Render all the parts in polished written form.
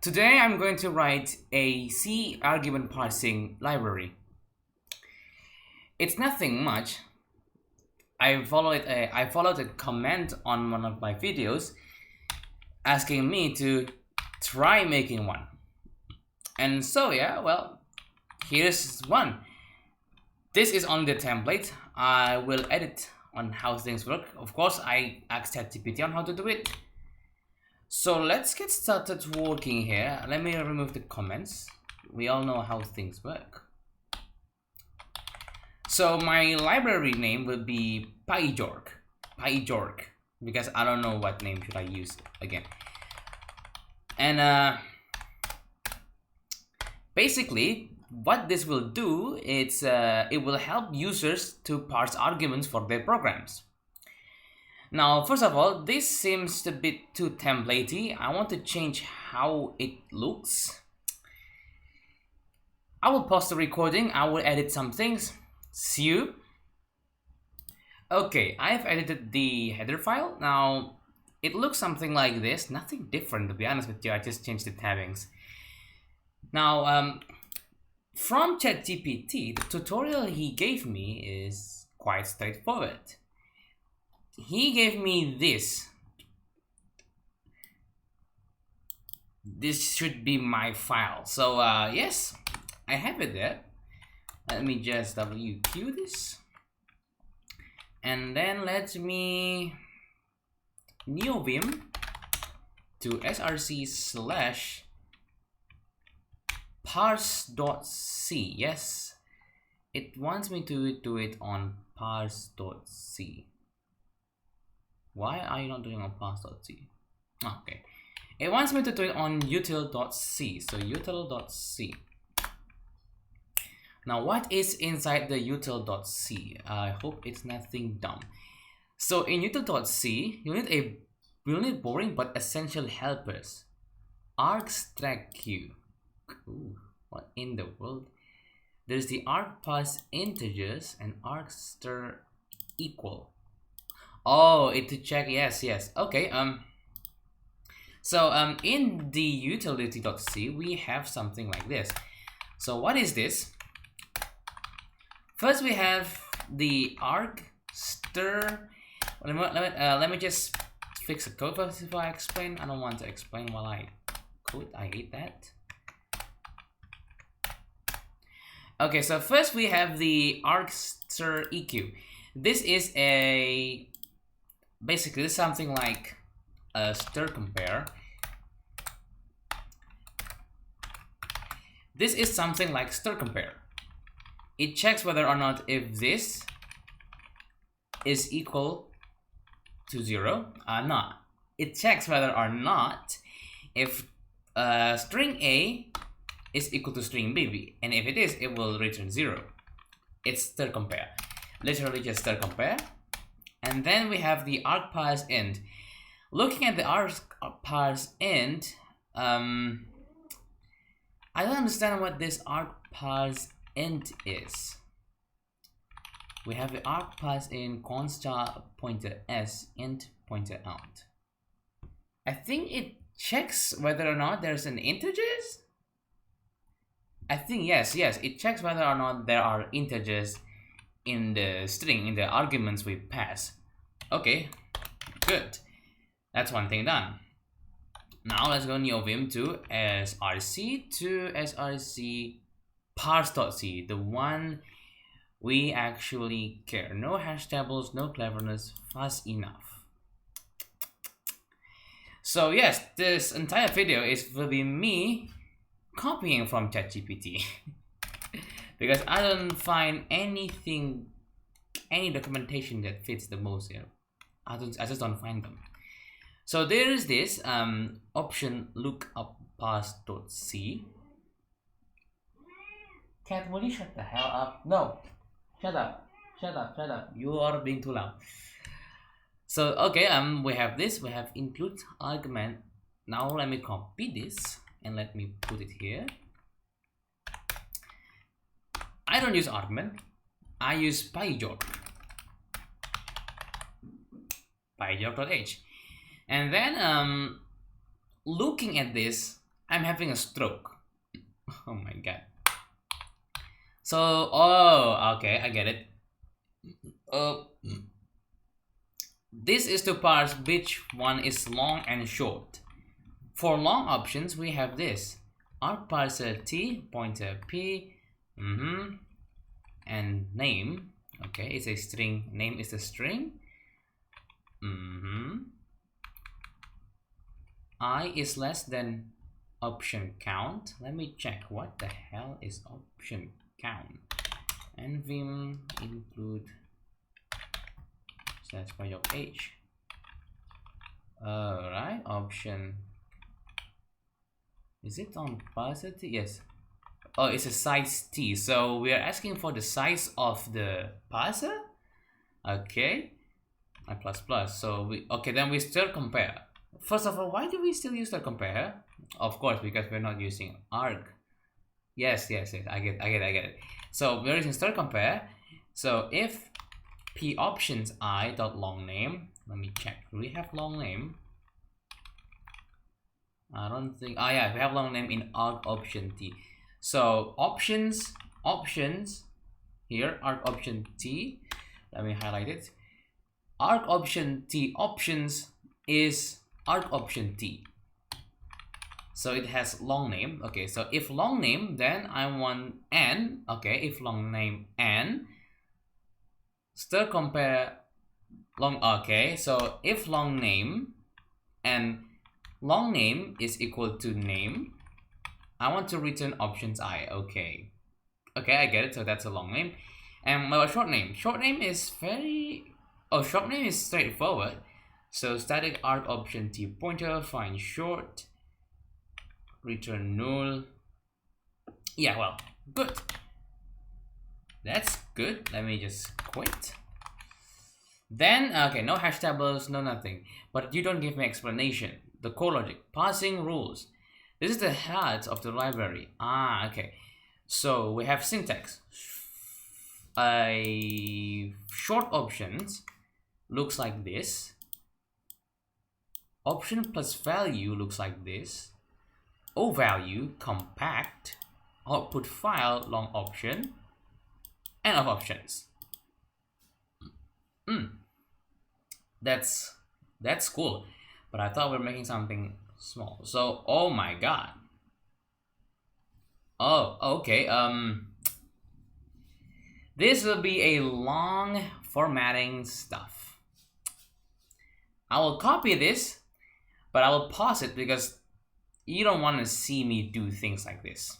Today I'm going to write a C argument parsing library. It's nothing much. I followed a comment on one of my videos asking me to try making one. And so yeah, well, here's one. This is only the template. I will edit on how things work. Of course, I asked ChatGPT on how to do it. So let's get started working here. Let me remove the comments. We all know how things work. So my library name will be Paijork, because I don't know what name should I use again. And basically, what this will do is it will help users to parse arguments for their programs. Now, first of all, this seems a bit too templatey. I want to change how it looks. I will pause the recording. I will edit some things. See you. Okay, I've edited the header file. Now, it looks something like this. Nothing different, to be honest with you. I just changed the tabbings. Now, from ChatGPT, the tutorial he gave me is quite straightforward. He gave me this. This should be my file. So yes, I have it there. Let me just WQ this. And then let me neovim to src / parse.c. Yes, it wants me to do it on parse.c. Why are you not doing on parse.c? Oh, okay. It wants me to do it on util.c. So util.c. Now, what is inside the util.c? I hope it's nothing dumb. So in util.c, you need boring but essential helpers. argstractq. Ooh, what in the world? There's the argparse integers and argstr equal. Oh, it to check. Yes. Okay. So in the utility.c we have something like this. So what is this? First we have the argstr. Let me just fix the code first before I explain. I don't want to explain while I code. I hate that. Okay, so first we have the argstr eq. This is basically something like a stir compare. This is something like stir compare. It checks whether or not if this is equal to 0 or not. It checks whether or not if string A is equal to string B, and if it is, it will return 0. It's stir compare. Literally just stir compare. And then we have the argparse int. Looking at the argparse int, I don't understand what this argparse int is. We have the argparse int const pointer s int pointer out. I think it checks whether or not there's an integers. I think yes, it checks whether or not there are integers in the string, in the arguments we pass. Okay, good. That's one thing done. Now let's go neovim to src parse.c, the one we actually care. No hash tables, no cleverness, fast enough. So yes, this entire video will be me copying from ChatGPT because I don't find any documentation that fits the most here. I just don't find them. So there is this option lookup parse.c. Cat, will you shut the hell up? No, shut up. You are being too loud. So okay, we have this. We have include argument. Now let me copy this and let me put it here. I don't use argument. I use Paijork. Paijork.h. And then looking at this, I'm having a stroke. Oh my god. So, oh, okay, I get it. This is to parse which one is long and short. For long options, we have this. Arg parser T, pointer P, and name. Okay, it's a string. Name is the string. I is less than option count. Let me check what the hell is option count. And vim include slash Paijork H. Alright, option. Is it on parser T? Yes. Oh, it's a size T. So we are asking for the size of the parser. Okay. I plus plus. So we then we still compare. First of all, why do we still use the compare? Of course, because we're not using arg. Yes. I get it. So we're using stir compare. So if p options I dot long name. Let me check. Do we have long name? I don't think. Ah, yeah, we have long name in arg option T. So options here, arg option T. Let me highlight it. Arg option T options is arg option T. So it has long name. Okay, so if long name, then I want n. Okay, if long name n, stir compare long. Okay, so if long name and long name is equal to name, I want to return options I. Okay, I get it. So that's a long name. And short name. Short name is short name is straightforward. So static arg option T pointer, find short, return null. Yeah, well, good. That's good. Let me just quit. Then, okay, no hash tables, no nothing. But you don't give me explanation. The core logic, parsing rules. This is the heart of the library. Ah, okay. So we have syntax. Short options looks like this. Option plus value looks like this. O value compact. Output file long option. End of options. That's cool. But I thought we were making something small. So, oh my god. Oh, okay. This will be a long formatting stuff. I will copy this, but I will pause it because you don't want to see me do things like this.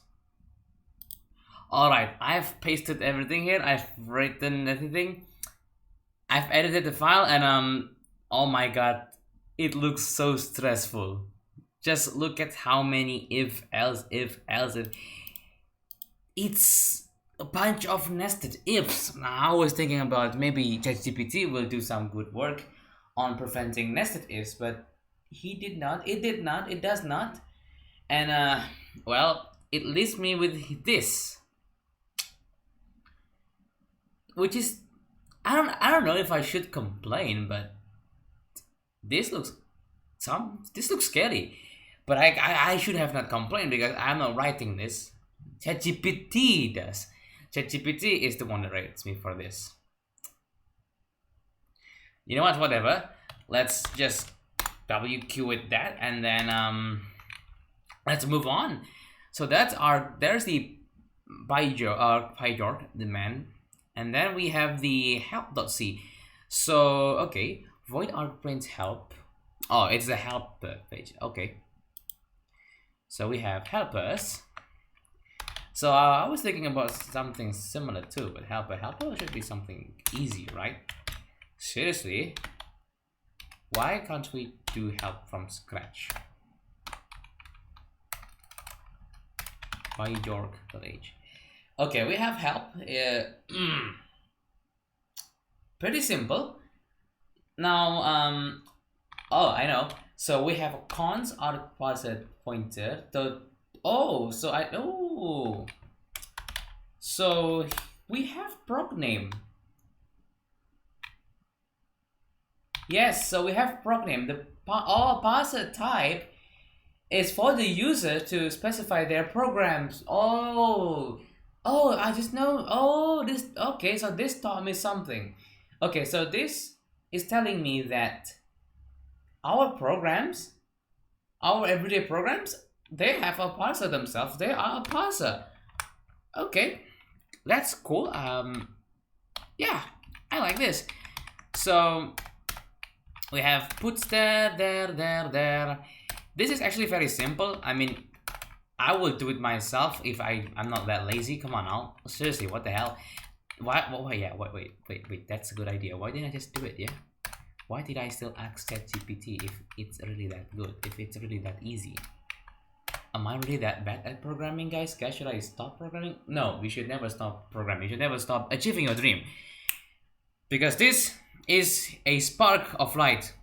Alright, I've pasted everything here. I've written everything. I've edited the file and oh my god, it looks so stressful. Just look at how many if, else. It's a bunch of nested ifs. Now I was thinking about maybe ChatGPT will do some good work on preventing nested ifs, but it does not. And well, it leaves me with this, which is, I don't know if I should complain, but this looks scary. But I should have not complained because I'm not writing this. ChatGPT does. ChatGPT is the one that rates me for this. You know what? Whatever. Let's just WQ with that, and then let's move on. So there's the Paijork, the man, and then we have the help.c. So okay, void arg print help. Oh, it's the help page. Okay. So we have helpers. So I was thinking about something similar too, but helper should be something easy, right? Seriously, why can't we do help from scratch? Paijork.h. Okay, we have help. Pretty simple. Now, oh, I know. So we have cons arg parser pointer. So we have proc name. Yes, so we have proc name. The parser type is for the user to specify their programs. I just know. This. Okay, so this taught me something. Okay, so this is telling me that our programs, our everyday programs, they have a parser themselves. They are a parser. Okay, that's cool. Yeah, I like this. So we have puts there. This is actually very simple. I mean, I will do it myself if I'm not that lazy. Come on now, seriously, what the hell? Why? Yeah. Wait. That's a good idea. Why didn't I just do it? Yeah. Why did I still ask ChatGPT if it's really that good? If it's really that easy? Am I really that bad at programming, guys? Should I stop programming? No, we should never stop programming. You should never stop achieving your dream. Because this is a spark of light.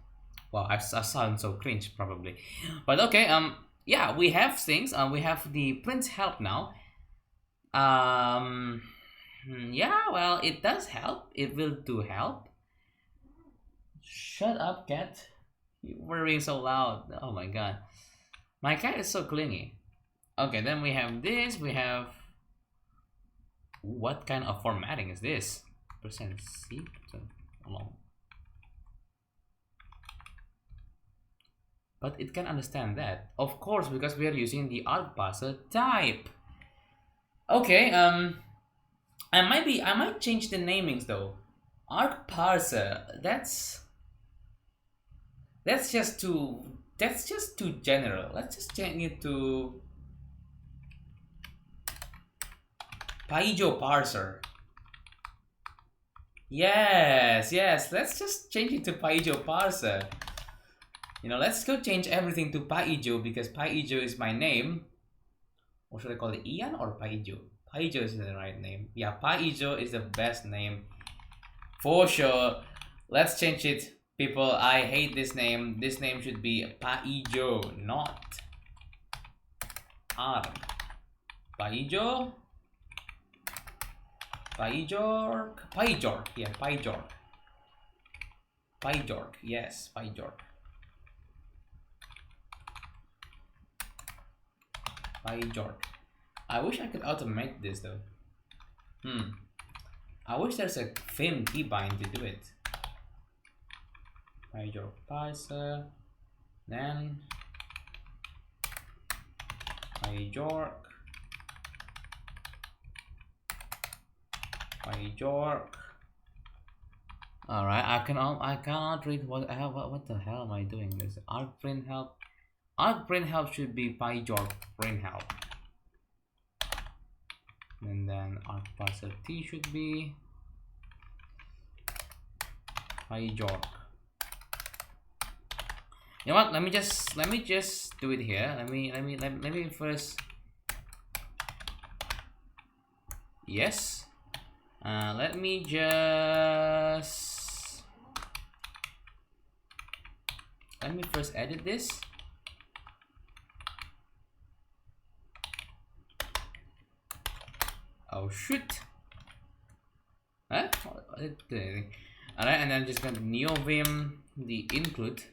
Wow, I sound so cringe probably. But okay, yeah, we have things. We have the print help now. Yeah, well, it does help. It will do help. Shut up, cat. You're worrying so loud. Oh my god. My cat is so clingy. Okay, then we have this. We have... What kind of formatting is this? %C? But it can understand that. Of course, because we are using the arg parser type. Okay, I might change the namings though. Arg parser, that's just too general. Let's just change it to Paijork parser. Yes, let's just change it to Paijork parser. You know, let's go change everything to Paijork because Paijork is my name. Or should I call it Ian or Paijork? Paijork is the right name. Yeah, Paijork is the best name for sure. Let's change it. People, I hate this name. This name should be Paijork, not Arg. Paijork. Yeah, Paijork. Yes, Paijork. I wish I could automate this though. I wish there's a Vim keybind to do it. Paijork parser, then Paijork. All right, I cannot read what the hell am I doing? This arg print help. Arg print help should be Paijork print help. And then arg parser T should be Paijork. You know what? Let me just do it here. Let me first. Yes. Let me first edit this. Oh shoot! Huh? Alright, and then just gonna neo vim the include.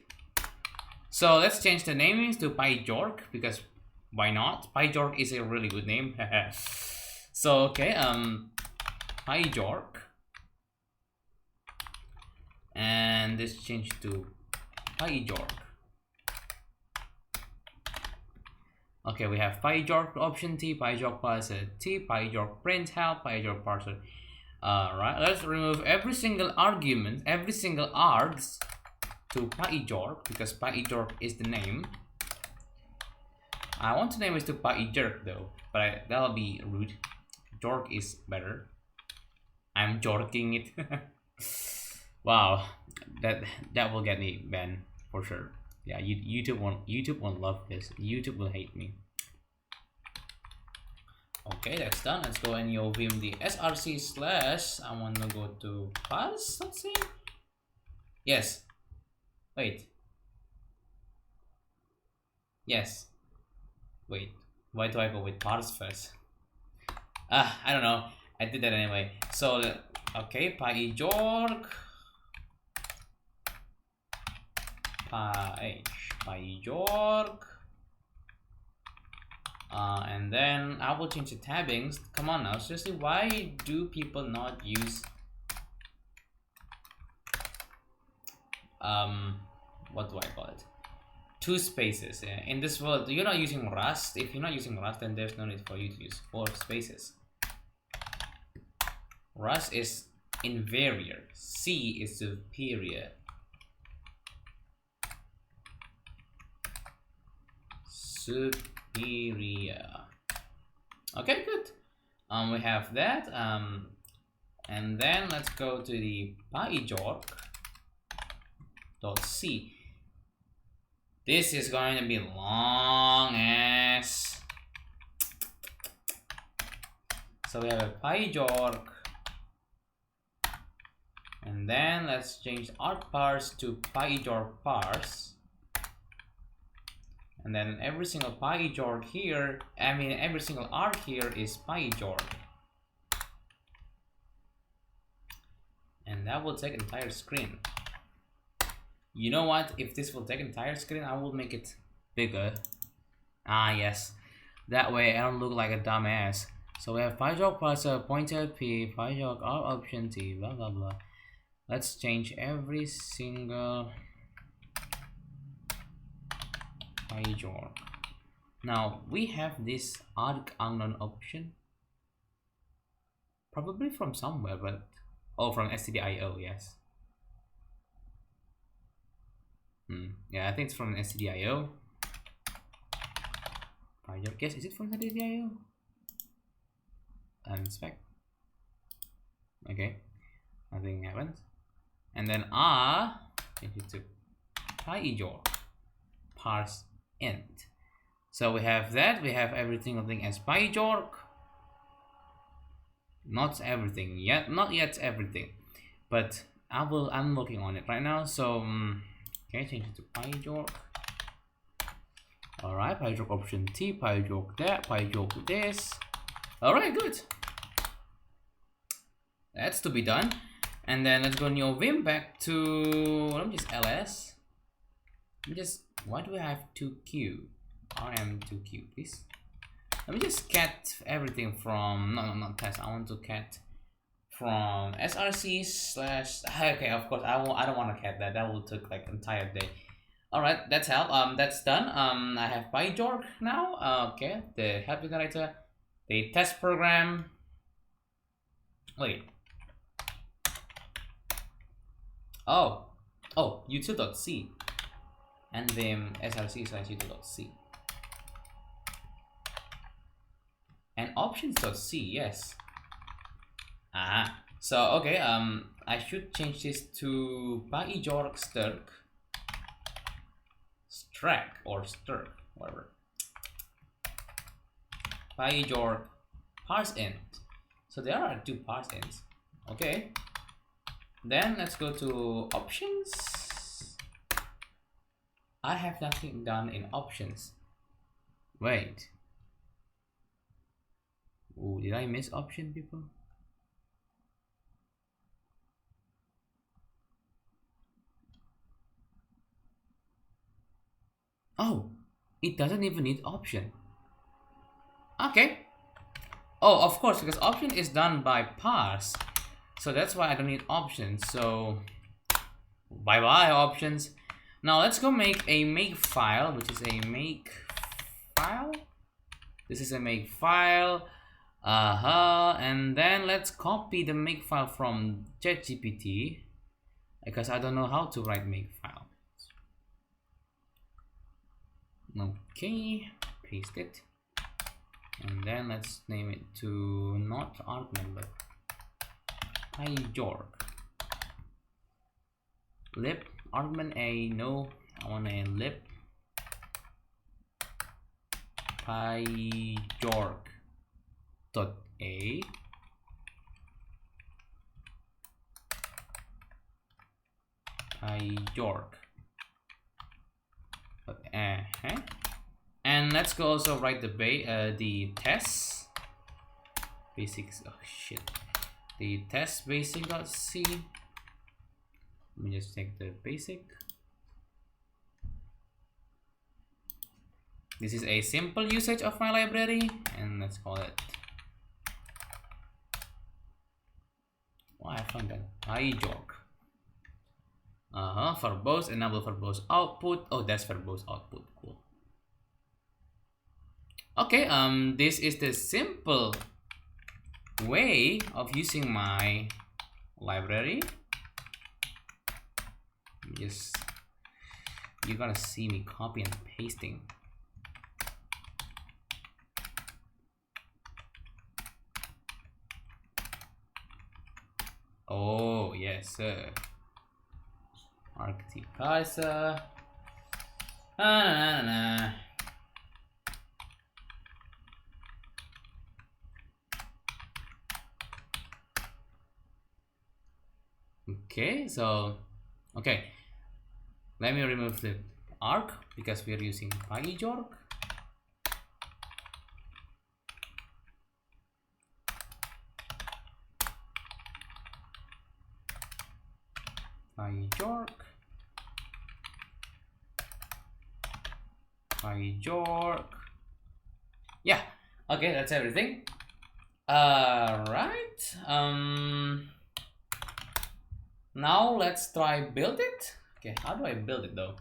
So let's change the namings to Paijork because why not? Paijork is a really good name. So okay, Paijork, and this change to Paijork. Okay, we have Paijork option T, Paijork parser T, Paijork print help, Paijork parser. Alright, let's remove every single argument, every single args to Paijork because Paijork is the name. I want to name it to Paijork though, but that'll be rude. Jork is better. I'm jorking it. Wow, that will get me banned for sure. Yeah, YouTube won't love this. YouTube will hate me. Okay, that's done. Let's go and vim the src slash. I want to go to parse. Let's see. Yes. Wait. Yes. Wait. Why do I go with parse first? I don't know. I did that anyway. So okay, Paijork. Paijork. And then I will change the tabbings. Come on now, seriously, why do people not use what do I call it? 2 spaces. In this world, you're not using Rust. If you're not using Rust, then there's no need for you to use 4 spaces. Rust is inferior. C is superior. Superior. Okay, good. We have that. And then let's go to the Paijork.c. This is going to be long as. So we have a Paijork. And then let's change arc parse to Paijork parse. And then every single Paijork here, every single arc here is Paijork. And that will take entire screen. You know what? If this will take entire screen, I will make it bigger. Ah, yes. That way I don't look like a dumbass. So we have Paijork parse pointer P, Paijork R option T, blah blah blah. Let's change every single Paijork. Now we have this arc unknown option, probably from somewhere, but from stdio, yes. Yeah, I think it's from stdio. Paijork, yes, is it from stdio? Inspect. Okay, nothing happens. And then change it to Paijork parse int. So we have that. We have every single thing as Paijork. Not everything yet. Not yet everything, but I'm working on it right now. So okay, change it to Paijork. All right, Paijork option T, Paijork that, Paijork this. All right, good. That's to be done. And then let's go new Vim back to, let me just ls. Why do I have 2q? rm2q, please. Let me just cat everything from, no, not test. I want to cat from src slash, okay, of course, I don't want to cat that. That will take like entire day. All right, that's help. That's done. I have Paijork now. Okay, the help generator, the test program. Wait. Oh, u2.c and then src slash u2.c and options.c, yes. So okay, I should change this to Paijork Strk or Stirk, whatever. Paijork parse int. So there are 2 parse ints. Okay. Then let's go to options. I have nothing done in options. Wait. Oh, did I miss option, people? Oh, it doesn't even need option. Okay. Oh, of course, because option is done by parse. So that's why I don't need options. So bye bye options. Now let's go make a make file, which is a make file. This is a make file. And then let's copy the make file from ChatGPT because I don't know how to write make file. Okay, paste it. And then let's name it to not arc member. Paijork. Lib argument a, no, I want a lib Paijork dot a Paijork and let's go also write the tests basics. Oh shit, the test basic.c. Let me just take the basic. This is a simple usage of my library, and let's call it. Oh, I found that Paijork. Verbose, enable verbose output. Oh, that's verbose output. Cool. Okay, this is the simple way of using my library. Just, you're gonna see me copy and pasting. Oh, yes, sir. Arctic Kaiser. Okay, so okay, let me remove the arc because we are using Paijork. Paijork. Yeah, okay, that's everything. Right. Now let's try build it. Okay, how do I build it though?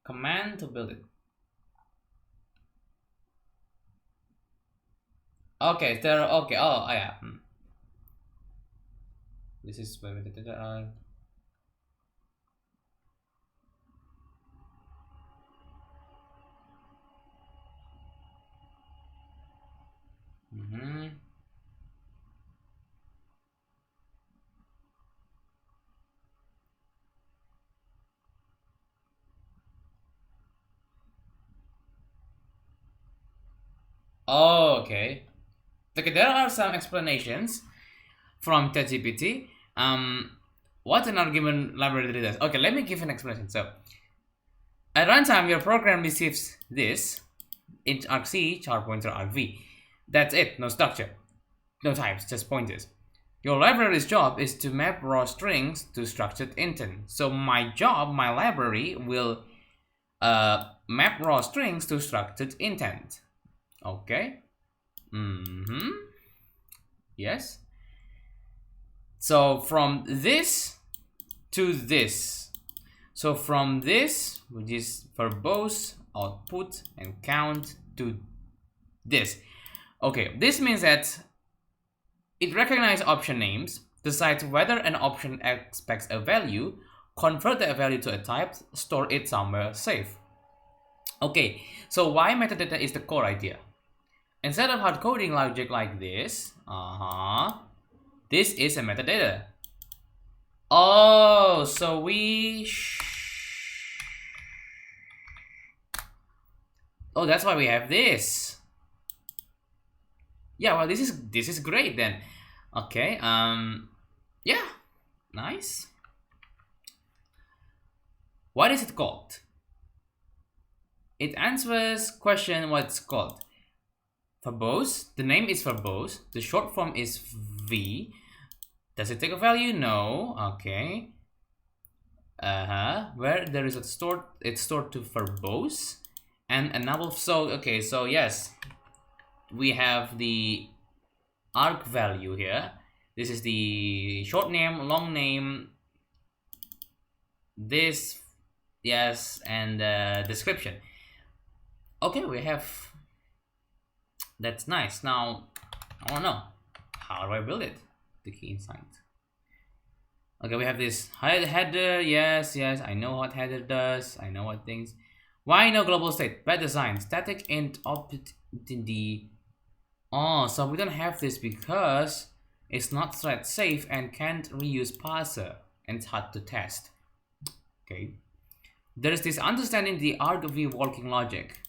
Command to build it. Okay, there. Okay. Oh, yeah. This is Oh, okay. Okay, there are some explanations from ChatGPT. What an argument library does. Okay, let me give an explanation. So, at runtime, your program receives this int argc, char pointer argv. That's it. No structure, no types, just pointers. Your library's job is to map raw strings to structured intent. So my job, my library, will map raw strings to structured intent. Okay. Yes. So from this to this. So from this, which is verbose output and count, to this. Okay, this means that it recognizes option names, decides whether an option expects a value, convert that value to a type, store it somewhere safe. Okay, so why metadata is the core idea? Instead of hard coding logic like this, this is a metadata. Oh, so oh, that's why we have this. Yeah, well, this is great then. Okay, yeah, nice. What is it called? It answers question what's called. Verbose, the name is verbose, the short form is V. Does it take a value? No. Okay. Where there is a stored, it's stored to verbose. And enable, so okay, so yes, we have the arg value here. This is the short name, long name, this, yes, and description. Okay, we have, that's nice. Now I want to know, how do I build it? The key insight. Okay, we have this header. Yes, I know what header does. I know what things. Why no global state? Bad design. Static int object in the. Oh, so we don't have this because it's not thread safe and can't reuse parser and it's hard to test. Okay. There is this understanding the argv working logic.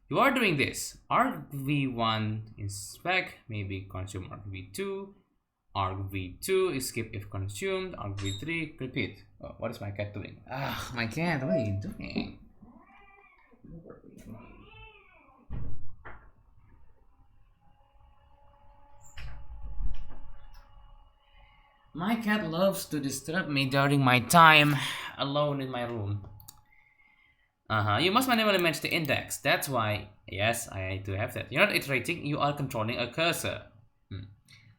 You are doing this. argv1 is spec, maybe consume argv2. argv2 is skip if consumed. argv3 repeat. Oh, what is my cat doing? Ah, my cat, what are you doing? My cat loves to disturb me during my time alone in my room. You must manually match the index. That's why, yes, I do have that. You're not iterating, you are controlling a cursor.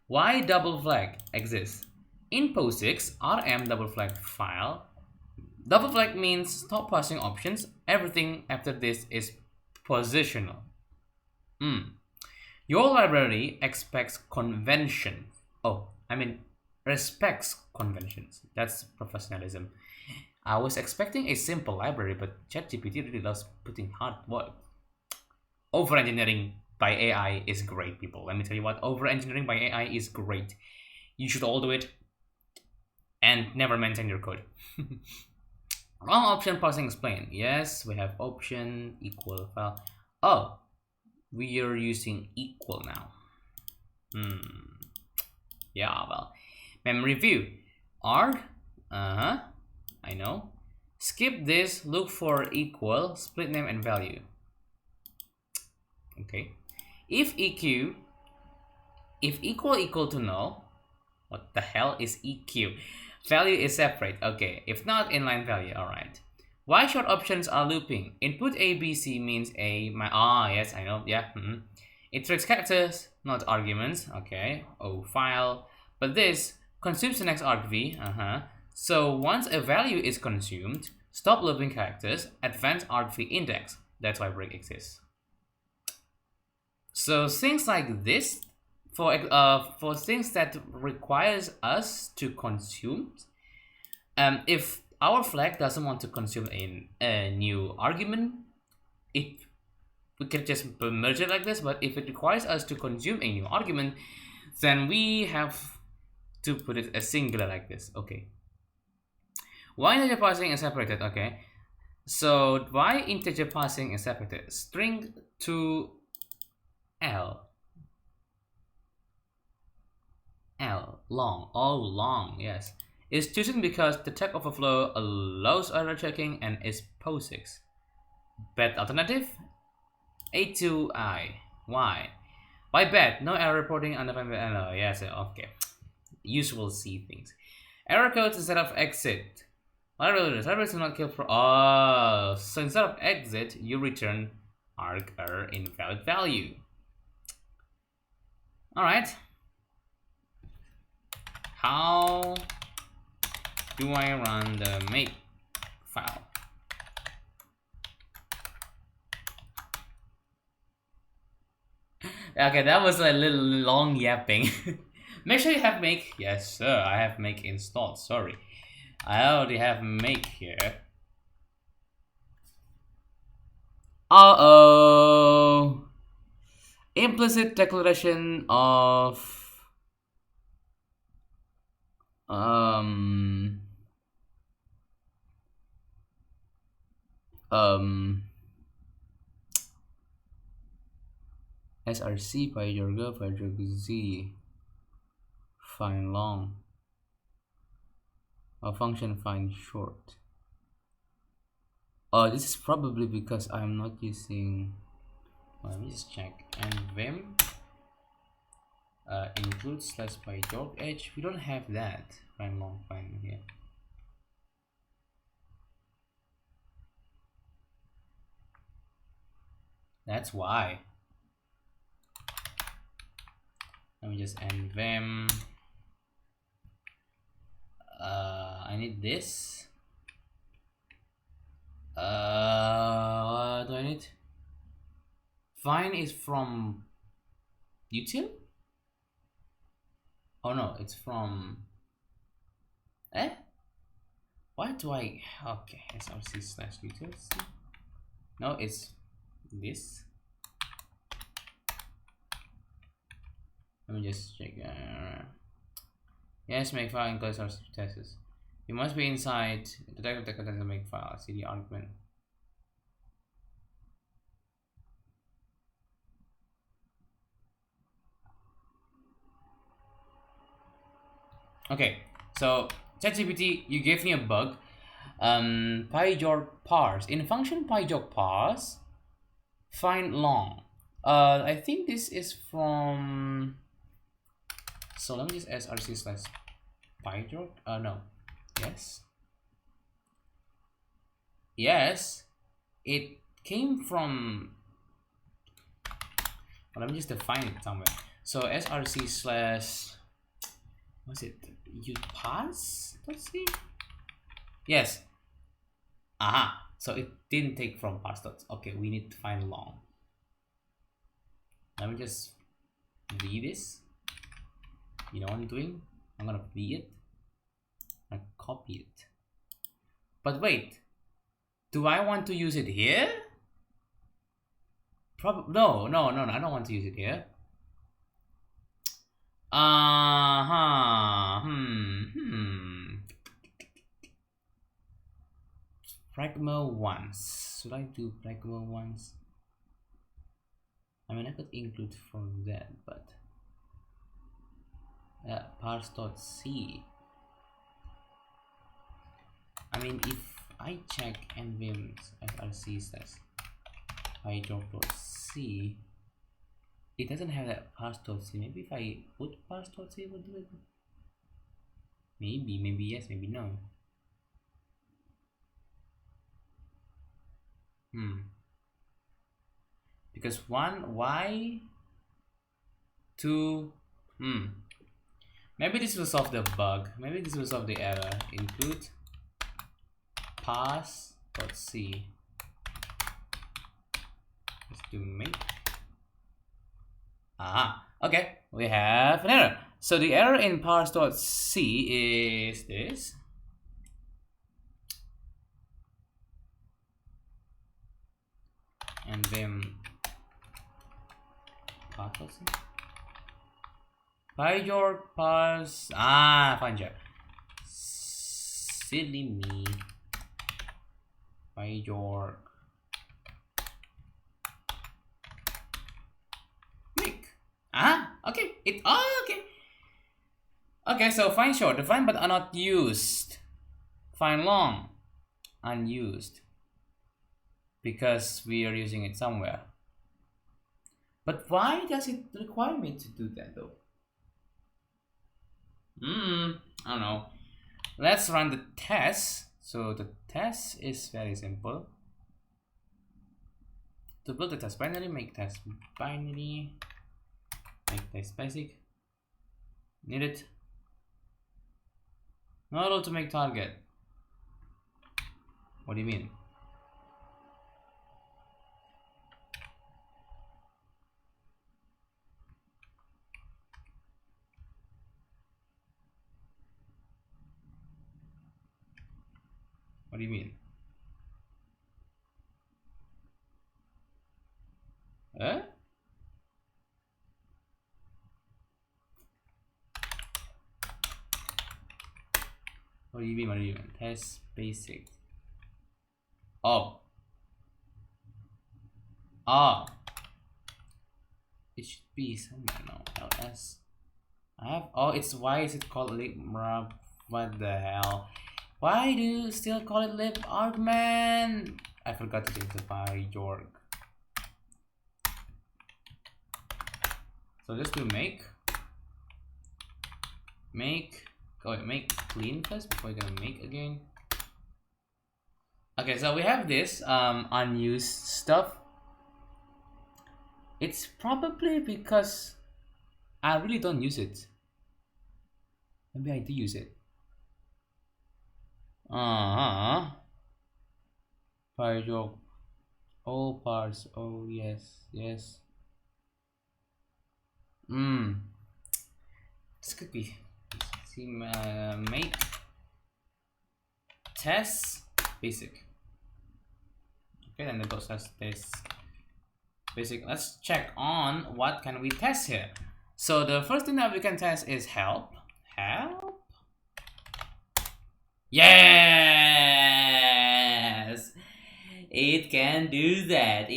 Why double flag exists? In POSIX, rm double flag file, double flag means stop passing options. Everything after this is positional. Your library expects convention. Respects conventions. That's professionalism. I was expecting a simple library, but ChatGPT really loves putting hard work. Over-engineering by AI is great, people. Let me tell you what, over-engineering by AI is great. You should all do it and never maintain your code. Wrong option parsing explain. Yes, we have option equal file. Oh, we are using equal now. Yeah, well, memory view. arg. I know. Skip this, look for equal, split name and value. Okay. If equal equal to null, what the hell is eq? Value is separate. Okay. If not, inline value. Alright. Why short options are looping? Input ABC means yes, I know. Yeah. It treats characters, not arguments. Okay. File. But this consumes the next argv. So once a value is consumed, stop looping characters, advance argv index. That's why break exists. So things like this, for things that requires us to consume, if our flag doesn't want to consume a new argument, we can just merge it like this. But if it requires us to consume a new argument, then we have to put it as singular like this. Okay. Why integer parsing is separated? Okay. So why integer parsing is separated? String to L long. Long, yes. Is chosen because the tag overflow allows error checking and is POSIX. Bad alternative? A2I. Why? Why bad? No error reporting undefined. No, yes, okay. Usual C things. Error codes instead of exit. Libraries do not kill for. So instead of exit, you return arg error invalid value. Alright. How do I run the make file? Okay, that was a little long yapping. Make sure you have make. Yes, sir, I have make installed. Sorry. I already have make here. Uh-oh. Implicit declaration of src Paijork z find long, a function find short. This is probably because I'm not using. Let me just check. And vim include slash Paijork h. We don't have that. Find long, find here. That's why. Let me just end vim. I need this. What do I need? Find is from util? Oh no, it's from why do I okay src slash utils? No, it's this. Let me just check. Yes, make file includes our tests. You must be inside the type of the content to make file. cd argument. Okay, so ChatGPT, you gave me a bug. Paijork parse. In function Paijork parse, find long. I think this is from. So let me just src slash Paijork. No. Yes. it came from, well, let me just define it somewhere. So src slash, what's it, use pass, let's see. Yes. Aha. So it didn't take from parse dots. Okay, we need to find long. Let me just v this. You know what I'm doing? I'm gonna v it and copy it. But wait, do I want to use it here? Probably no. I don't want to use it here. Pragma once. Should I do pragma once? I mean, I could include from that, but parse.c. I mean, if I check nvim src slash paijork.c, it doesn't have that parse.c. Maybe if I put parse.c, it would do it. Maybe yes, maybe no. Because one, why? Two, maybe this will solve the bug. Maybe this will solve the error. Include parse.c. Let's do make. Okay, we have an error. So the error in parse.c is this. And then parse.c. Paijork parse. Paijork. Silly me. Paijork. Make. Okay. Okay. Okay, so find short, define but are not used. Find long, unused. Because we are using it somewhere. But why does it require me to do that though? I don't know. Let's run the test. So the test is very simple. To build the test binary, make test binary, make test basic. Need it. Model to make target. What do you mean? What do you mean? Huh? What do you mean? What do you mean? Test basic. Oh. It should be somewhere now. ls. It's why is it called librab? What the hell? Why do you still call it lib argument? I forgot to change the Paijork. So just do make clean first before we're gonna make again. Okay, so we have this unused stuff. It's probably because I really don't use it. Maybe I do use it. Paijork. All parts. Oh yes. This could be. See, make test basic. Okay, then the box has this basic. Let's check on what can we test here. So the first thing that we can test is help. Yes, it can do that.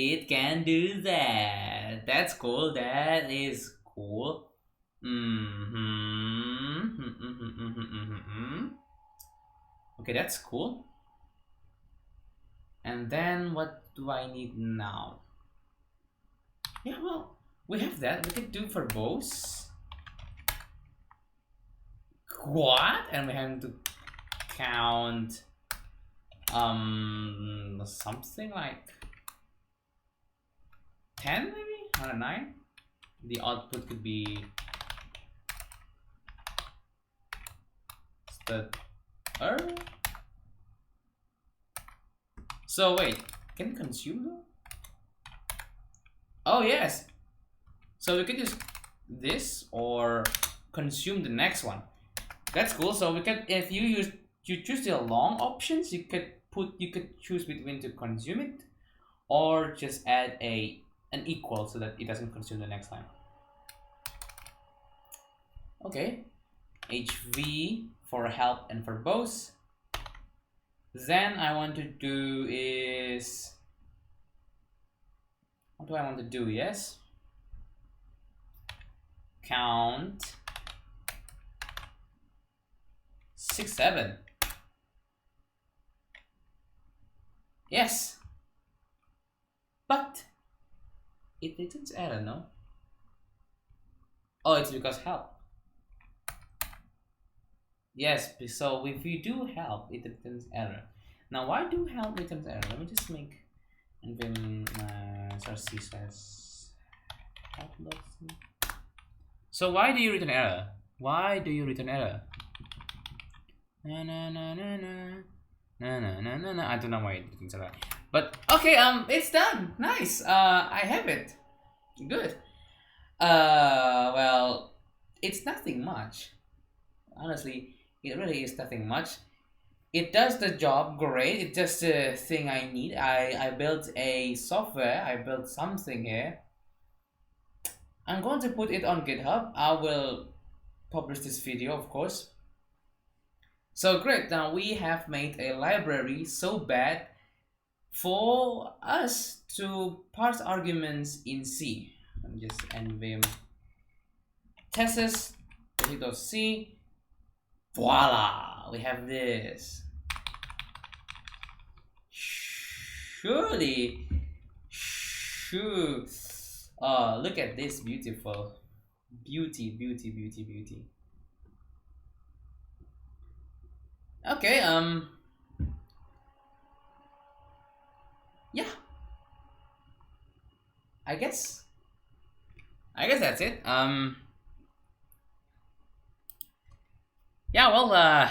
That's cool. That is cool. Okay, that's cool. And then what do I need now? Yeah, well, we have that. We could do verbose. What? And we have to count something like 10 maybe, not a 9. The output could be stutter. So wait, can you consume though? Oh yes. So we could use this or consume the next one. That's cool. So we can, if you choose the long options, you could choose between to consume it or just add an equal so that it doesn't consume the next time. Okay, HV for help and for both. Then I want to do is, what do I want to do? Yes, count 6, 7. Yes, but it returns error, no? Oh, it's because help. Yes, so if you do help, it returns error. Now, why do help returns error? Let me just make nvim src says help. So why do you return error? Why do you return error? Na na na na na na na na na na. I don't know why it returns error. But okay, it's done. Nice. I have it. Good. Well, it's nothing much. Honestly, it really is nothing much. It does the job great. It's just the thing I need. I built a software. I built something here. I'm going to put it on GitHub. I will publish this video, of course. So great. Now we have made a library so bad for us to parse arguments in C. I'm just nvim tests.c. Voila, we have this. Surely, look at this beautiful beauty. Okay, yeah, I guess that's it. Yeah, well,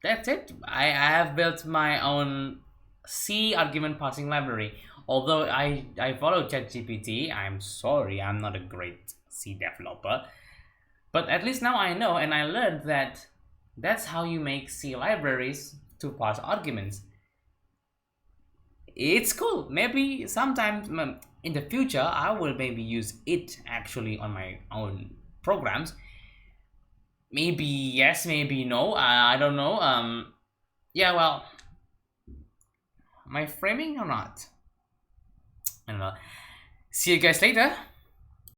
that's it. I have built my own C argument parsing library. Although I follow ChatGPT, I'm sorry, I'm not a great C developer. But at least now I know, and I learned that that's how you make C libraries to parse arguments. It's cool. Maybe sometime in the future, I will maybe use it actually on my own programs. Maybe yes, maybe no. I don't know. Yeah, well, am I framing or not? I don't know. See you guys later.